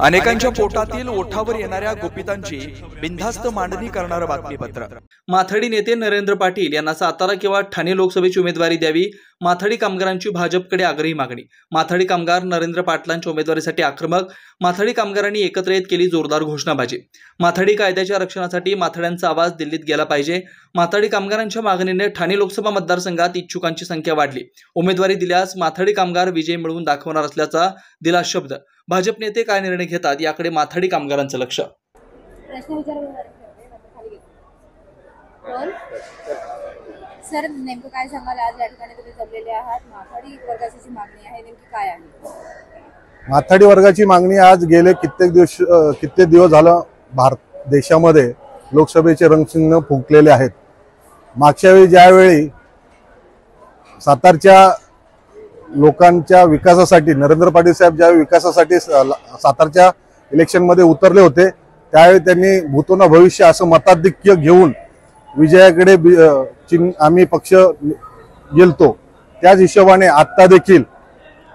अनेकांच्या पोटातील ओठावर येणाऱ्या गुपितांची बिनधास्त मांडणी करणारं बातमीपत्र। माथाडी नेते नरेंद्र पाटील यांना सातारा किंवा ठाणे लोकसभेची उमेदवारी द्यावी, माथाडी कामगारांची भाजपकडे आग्रही मागणी। माथाडी कामगार नरेंद्र पाटलांच्या उमेदवारीसाठी आक्रमक, माथाडी कामगारांनी एकत्र येत केली जोरदार घोषणाबाजी। माथाडी कायद्याच्या रक्षणासाठी माथाड्यांचा आवाज दिल्लीत गेला पाहिजे। माथाडी कामगारांच्या मागणीने ठाणे लोकसभा मतदारसंघात इच्छुकांची संख्या वाढली। उमेदवारी दिल्यास माथाडी कामगार विजय मिळवून दाखवणार असल्याचा दिला शब्द। भाजप नेते काय निर्णय घेतात याकडे माथाडी कामगारांचं लक्ष। सर, नेमकं काय सांगाल? आज या ठिकाणी तुम्ही जमलेले आहात, माथाडी वर्गाची मागणी आहे, नेमकी काय आहे? माथाडी वर्गाची मागणी आज गेले कित्येक दिवस झालं भारत देशामध्ये लोकसभेचे रणशिंग फुंकलेले आहेत। मागच्या वेळी ज्यावेळी सातारच्या लोकांच्या विकासासाठी नरेंद्र पाटील साहेब ज्यावेळी विकासासाठी सातारच्या इलेक्शन मध्ये उतरले होते, त्यावेळी त्यांनी भूतो न भविष्य असं मताधिक्य घेऊन विजयाकडे आम्ही पक्ष गेलतो। त्याच हिशोबाने आता देखील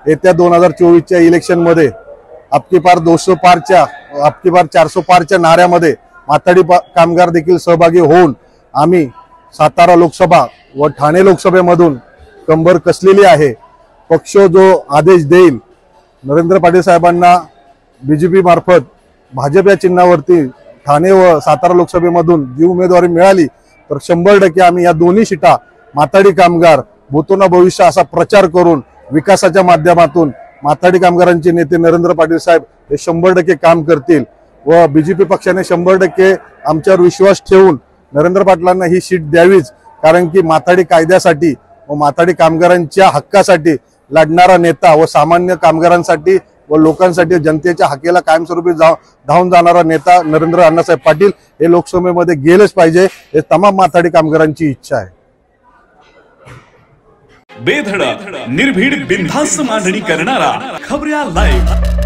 येत्या 2024च्या इलेक्शन मध्ये अबकी बार 200 पारच्या अबकी बार 400 पारच्या नाऱ्यामध्ये माथाडी कामगार देखील सहभागी होऊन आम्ही सातारा लोकसभा व ठाणे लोकसभेमधून कंबर कसलेली आहे। पक्ष जो आदेश देईल, नरेंद्र पाटील साहेबांना बीजेपी मार्फत भाजप या चिन्हावरती ठाणे व सातारा लोकसभेमधून जी उमेदवारी मिळाली तर 100% आम्ही या दोन्ही सीटा माथाडी कामगार भूतो न भविष्य असा प्रचार करून विकासाच्या माध्यमातून माथाडी कामगारांचे नेते नरेंद्र पाटील साहेब हे 100% काम करतील व बीजेपी पक्षाने 100% आमच्यावर विश्वास ठेवून नरेंद्र पाटलांना ही सीट द्यावीच। कारण की माथाडी कायद्यासाठी व माथाडी कामगारांच्या हक्कासाठी लढणारा नेता व सामान्य कामगारांसाठी व लोकांसाठी जनतेच्या हक्काला कायमस्वरूपी धावून जाणारा नेता नरेंद्र अण्णासाहेब पाटील हे लोकसभेमध्ये गेलेच पाहिजे, हे तमाम माथाडी कामगारांची इच्छा आहे। बेधडक निर्भीड बिनधास्त मांडणी करणारा खबऱ्या लाईव्ह।